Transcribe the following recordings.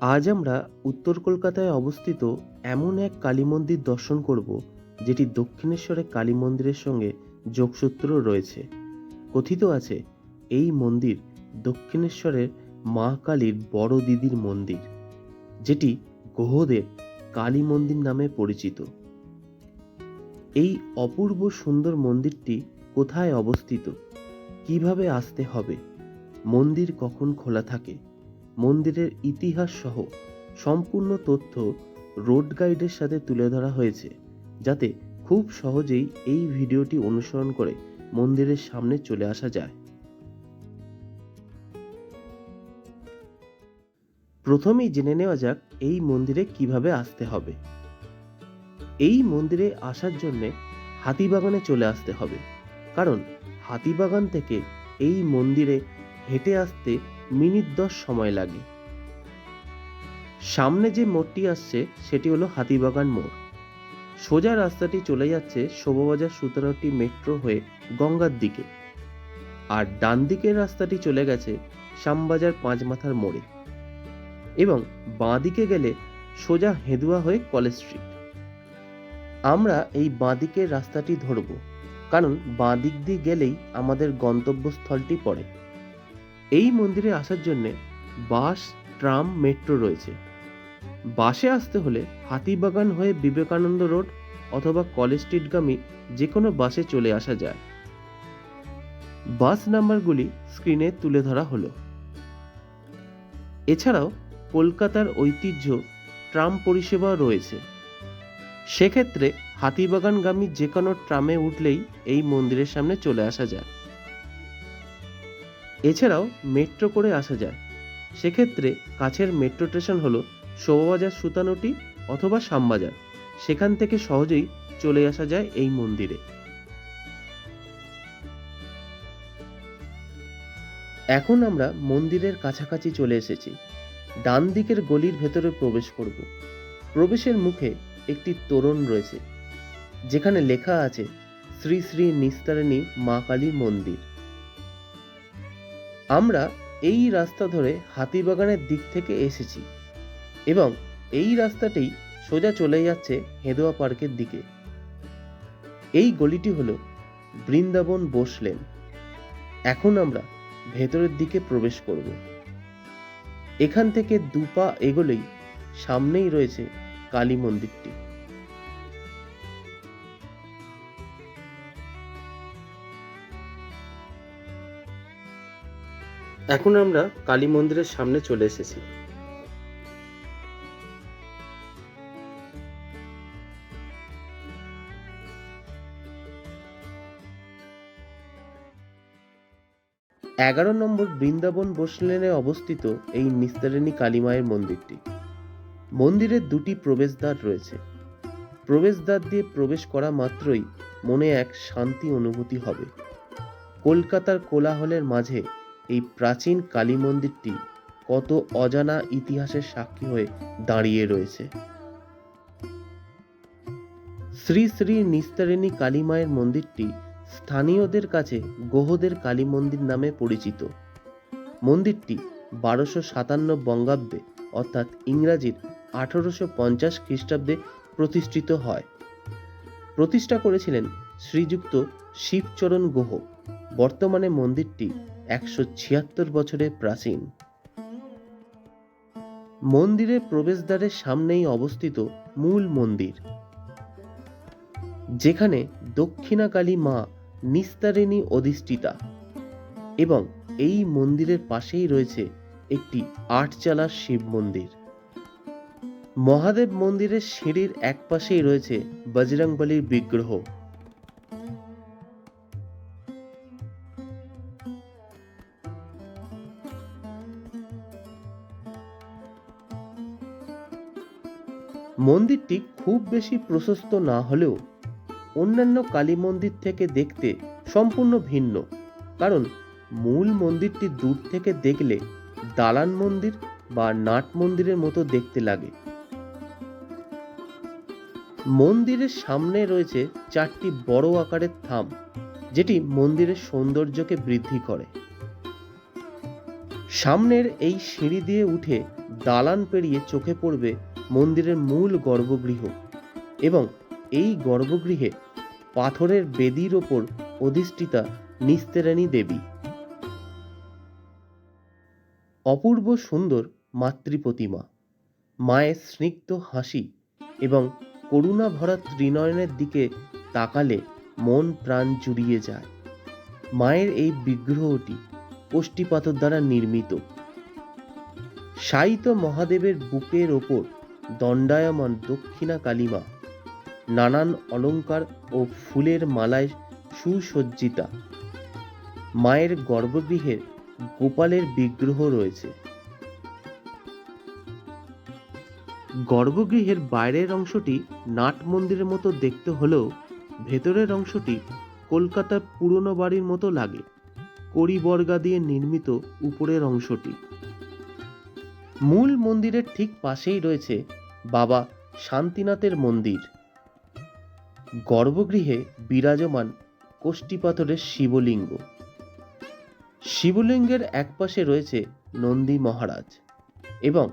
আজ আমরা উত্তর কলকাতায় অবস্থিত এমন এক কালী মন্দির দর্শন করব, যেটি দক্ষিণেশ্বরের কালী মন্দিরের সঙ্গে যোগসূত্র রয়েছে। কথিত আছে এই মন্দির দক্ষিণেশ্বরের মা কালীর বড় দিদির মন্দির, যেটি গোহদের কালী মন্দির নামে পরিচিত। এই অপূর্ব সুন্দর মন্দিরটি কোথায় অবস্থিত, কিভাবে আসতে হবে, মন্দির কখন খোলা থাকে, মন্দিরের ইতিহাস সহ সম্পূর্ণ তথ্য রোড গাইডের সাথে তুলে ধরা হয়েছে, যাতে খুব সহজেই এই ভিডিওটি অনুসরণ করে মন্দিরের সামনে চলে আসা যায়। প্রথমেই জেনে নেওয়া যাক এই মন্দিরে কিভাবে আসতে হবে। এই মন্দিরে আসার জন্য হাতিবাগানে চলে আসতে হবে, কারণ হাতিবাগান থেকে এই মন্দিরে হেঁটে আসতে মিনিট 10 সময় লাগে। সামনে যে মোড়টি আসছে সেটি হলো হাতিবাগান মোড়। সোজা রাস্তাটি চলে যাচ্ছে শোভাবাজার সুতারটি মেট্রো হয়ে গঙ্গার দিকে, আর ডান দিকের রাস্তাটি চলে গেছে শ্যামবাজার পাঁচমাথার মোড়ে, এবং বাঁ দিকে গেলে সোজা হেদুয়া হয়ে কলেজ স্ট্রিট। আমরা এই বাঁ দিকের রাস্তাটি ধরব, কারণ বাঁ দিক দিয়ে গেলেই আমাদের গন্তব্যস্থলটি পড়ে। এই মন্দিরে আসার জন্য বাস, ট্রাম, মেট্রো রয়েছে। বাসে আসতে হলে হাতিবাগান হয়ে বিবেকানন্দ রোড অথবা কলেজ স্ট্রিটগামী যে কোনো বাসে চলে আসা যায়। বাস নাম্বারগুলি স্ক্রিনে তুলে ধরা হলো। এছাড়াও কলকাতার ঐতিহ্য ট্রাম পরিষেবা রয়েছে। সেক্ষেত্রে হাতিবাগানগামী যে কোনো ট্রামে উঠলেই এই মন্দিরের সামনে চলে আসা যায়। এছাড়াও মেট্রো করে আসা যায়। সেক্ষেত্রে কাছের মেট্রো স্টেশন হলো শোভাবাজার সুতানুটি অথবা শ্যামবাজার। সেখান থেকে সহজেই চলে আসা যায় এই মন্দিরে। এখন আমরা মন্দিরের কাছাকাছি চলে এসেছি। ডান দিকের গলির ভেতরে প্রবেশ করব। প্রবেশের মুখে একটি তোরণ রয়েছে, যেখানে লেখা আছে শ্রী শ্রী নিস্তারিণী মা কালী মন্দির। আমরা এই রাস্তা ধরে হাতিবাগানের দিক থেকে এসেছি, এবং এই রাস্তাটি সোজা চলে যাচ্ছে হেদুয়া পার্কের দিকে। এই গলিটি হলো বৃন্দাবন বোস লেন। এখন আমরা ভেতরের দিকে প্রবেশ করব। এখান থেকে দুপা এগোলেই সামনেই রয়েছে কালী মন্দিরটি। এখন আমরা কালী মন্দিরের সামনে চলে এসেছি। এগারো নম্বর বৃন্দাবন বোস লেনে অবস্থিত এই নিস্তারিণী কালী মায়ের মন্দিরটি। মন্দিরের দুটি প্রবেশদ্বার রয়েছে। প্রবেশদ্বার দিয়ে প্রবেশ করা মাত্রই মনে এক শান্তি অনুভূতি হবে। কলকাতার কোলাহলের মাঝে এই প্রাচীন কালী মন্দিরটি কত অজানা ইতিহাসের সাক্ষী হয়ে দাঁড়িয়ে রয়েছে। শ্রী শ্রী নিস্তারিণী কালী মায়ের মন্দিরটি স্থানীয়দের কাছে গোহদের কালী মন্দির নামে পরিচিত। মন্দিরটি 1257 বঙ্গাব্দে অর্থাৎ ইংরাজির 1850 খ্রিস্টাব্দে প্রতিষ্ঠিত হয়। প্রতিষ্ঠা করেছিলেন শ্রীযুক্ত শিবচরণ গোহ। বর্তমানে মন্দিরটি 176 বছরের প্রাচীন। মন্দিরের প্রবেশদ্বারের সামনেই অবস্থিত মূল মন্দির, যেখানে দক্ষিণাকালী মা নিস্তারিণী অধিষ্ঠিতা, এবং এই মন্দিরের পাশেই রয়েছে একটি 8 চালার শিব মন্দির। মহাদেব মন্দিরের সিঁড়ির এক পাশেই রয়েছে বজরংবলীর বিগ্রহ। মন্দিরটি খুব বেশি প্রশস্ত না হলেও অন্যান্য কালী মন্দির থেকে দেখতে সম্পূর্ণ ভিন্ন, কারণ মূল মন্দিরটি দূর থেকে দেখলে দালান মন্দির বা নাট মন্দিরের মতো দেখতে লাগে। মন্দিরের সামনে রয়েছে 4টি বড় আকারের থাম, যেটি মন্দিরের সৌন্দর্যকে বৃদ্ধি করে। সামনের এই সিঁড়ি দিয়ে উঠে দালান পেরিয়ে চোখে পড়বে মন্দিরের মূল গর্ভগৃহ এবং এই গর্ভগৃহে পাথরের বেদির ওপর অধিষ্ঠিতা নিস্তেরানী দেবী। অপূর্ব সুন্দর মাতৃপ্রতিমা, মায়ের স্নিগ্ধ হাসি এবং করুণা ভরা ত্রিনয়নের দিকে তাকালে মন প্রাণ জুড়িয়ে যায়। মায়ের এই বিগ্রহটি কোষ্ঠীপাথর দ্বারা নির্মিত। শায়িত মহাদেবের বুকের ওপর দণ্ডায়মান দক্ষিণা কালীমা নানান অলঙ্কার ও ফুলের মালায় সুসজ্জিতা। মায়ের গর্ভগৃহের গোপালের বিগ্রহ রয়েছে। গর্ভগৃহের বাইরের অংশটি নাট মন্দিরের মতো দেখতে হলেও ভেতরের অংশটি কলকাতার পুরনো বাড়ির মতো লাগে। কড়িবর্গা দিয়ে নির্মিত উপরের অংশটি। মূল মন্দিরের ঠিক পাশেই রয়েছে বাবা শান্তিনাথের মন্দির। গর্ভগৃহে বিরাজমান কোষ্ঠীপাথরের শিবলিঙ্গ। শিবলিঙ্গের একপাশে রয়েছে নন্দী মহারাজ এবং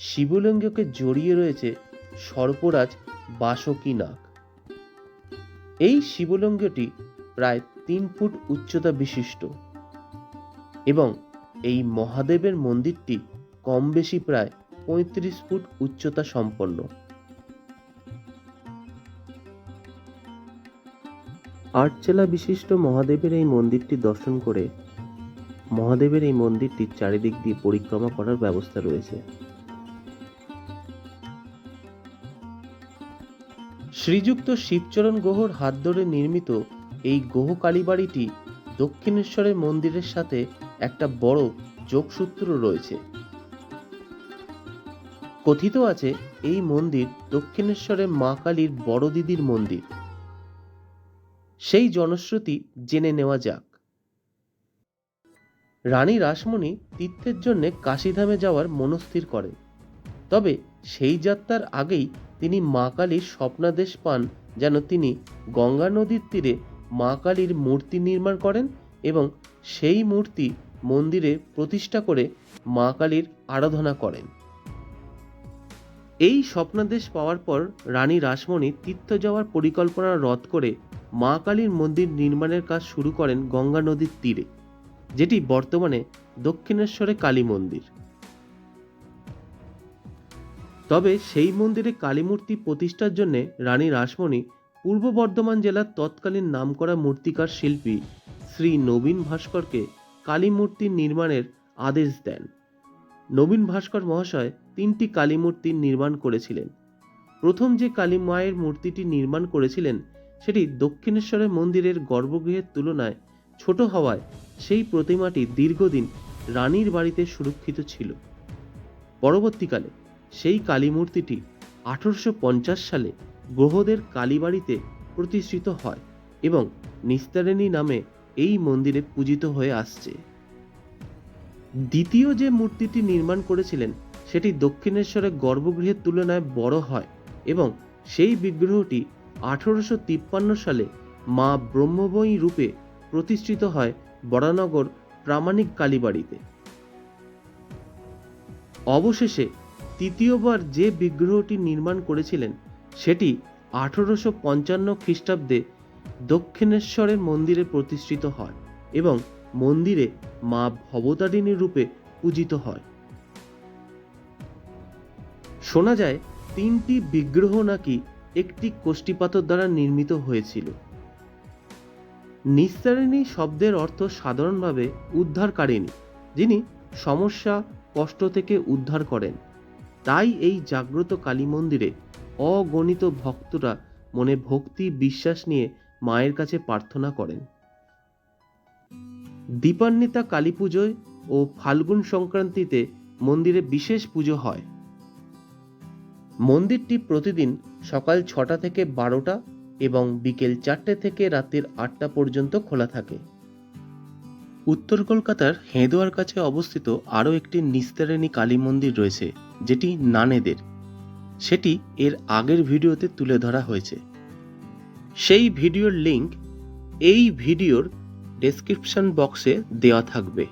শিবলিঙ্গকে জড়িয়ে রয়েছে সর্পরাজ বাসুকীনাগ। এই শিবলিঙ্গটি প্রায় 3 ফুট উচ্চতা বিশিষ্ট এবং এই মহাদেবের মন্দিরটি কম বেশি প্রায় 35 ফুট উচ্চতা সম্পন্ন। আটচালা বিশিষ্ট মহাদেবের এই মন্দিরটি দর্শন করে মহাদেবের এই মন্দিরটির চারিদিক দিয়ে পরিক্রমা করার ব্যবস্থা রয়েছে। শ্রীযুক্ত শিবচরণ গুহর হাত ধরে নির্মিত এই গুহ কালীবাড়িটি দক্ষিণেশ্বরের মন্দিরের সাথে একটা বড় যোগসূত্র রয়েছে। কথিত আছে এই মন্দির দক্ষিণেশ্বরের মা কালীর বড় দিদির মন্দির। সেই জনশ্রুতি জেনে নেওয়া যাক। রানী রাসমণি তীর্থের জন্য কাশীধামে যাওয়ার মনস্থির করেন। তবে সেই যাত্রার আগেই তিনি মা কালীর স্বপ্নাদেশ পান যেন তিনি গঙ্গা নদীর তীরে মা কালীর মূর্তি নির্মাণ করেন এবং সেই মূর্তি মন্দিরে প্রতিষ্ঠা করে মা কালীর আরাধনা করেন। এই স্বপ্নাদেশ পাওয়ার পর রানী রাসমণি তীর্থ যাওয়ার পরিকল্পনা রদ করে মা কালীর মন্দির নির্মাণের কাজ শুরু করেন গঙ্গা নদীর তীরে, যেটি বর্তমানে দক্ষিণেশ্বরে কালী মন্দির। তবে সেই মন্দিরে কালী মূর্তি প্রতিষ্ঠার জন্য রানী রাসমণি পূর্ব বর্ধমান জেলার তৎকালীন নামকরা মূর্তিকার শিল্পী শ্রী নবীন ভাস্করকে কালী মূর্তি নির্মাণের আদেশ দেন। নবীন ভাস্কর মহাশয় 3টি কালী মূর্তি নির্মাণ করেছিলেন। প্রথম যে কালী মায়ের মূর্তিটি নির্মাণ করেছিলেন সেটি দক্ষিণেশ্বরের মন্দিরের গর্ভগৃহের তুলনায় ছোট হওয়ায় সেই প্রতিমাটি দীর্ঘদিন রানীর বাড়িতে সুরক্ষিত ছিল। পরবর্তীকালে সেই কালী মূর্তিটি 1850 সালে গ্রহদের কালীবাড়িতে প্রতিষ্ঠিত হয় এবং নিস্তারিণী নামে এই মন্দিরে পূজিত হয়ে আসছে। দ্বিতীয় যে মূর্তিটি নির্মাণ করেছিলেন সেটি দক্ষিণেশ্বরের গর্ভগৃহের তুলনায় বড় হয় এবং সেই বিগ্রহটি 1853 সালে মা ব্রহ্মময়ী রূপে প্রতিষ্ঠিত হয় বরানগর প্রামাণিক কালীবাড়িতে। অবশেষে তৃতীয়বার যে বিগ্রহটি নির্মাণ করেছিলেন সেটি 1855 খ্রিস্টাব্দে দক্ষিণেশ্বরের মন্দিরে প্রতিষ্ঠিত হয় এবং মন্দিরে মা ভবতারিণী রূপে পূজিত হয়। শোনা যায় 3টি বিগ্রহ নাকি একটি কোষ্ঠীপাথর দ্বারা নির্মিত হয়েছিল। নিস্তারিণী শব্দের অর্থ সাধারণভাবে উদ্ধারকারিণী, যিনি সমস্যা কষ্ট থেকে উদ্ধার করেন। তাই এই জাগ্রত কালী মন্দিরে অগণিত ভক্তরা মনে ভক্তি বিশ্বাস নিয়ে মায়ের কাছে প্রার্থনা করেন। দীপান্বিতা কালী পুজোয় ও ফাল্গুন সংক্রান্তিতে মন্দিরে বিশেষ পুজো হয়। মন্দিরটি প্রতিদিন সকাল 6টা থেকে 12টা এবং বিকেল 4টে থেকে রাতের 8টা পর্যন্ত খোলা থাকে। উত্তর কলকাতার হেঁদোয়ার কাছে অবস্থিত আরও একটি নিস্তারিণী কালী মন্দির রয়েছে, যেটি নানেদের। সেটি এর আগের ভিডিওতে তুলে ধরা হয়েছে। সেই ভিডিওর লিংক এই ভিডিওর ডেসক্রিপশন বক্সে দেওয়া থাকবে।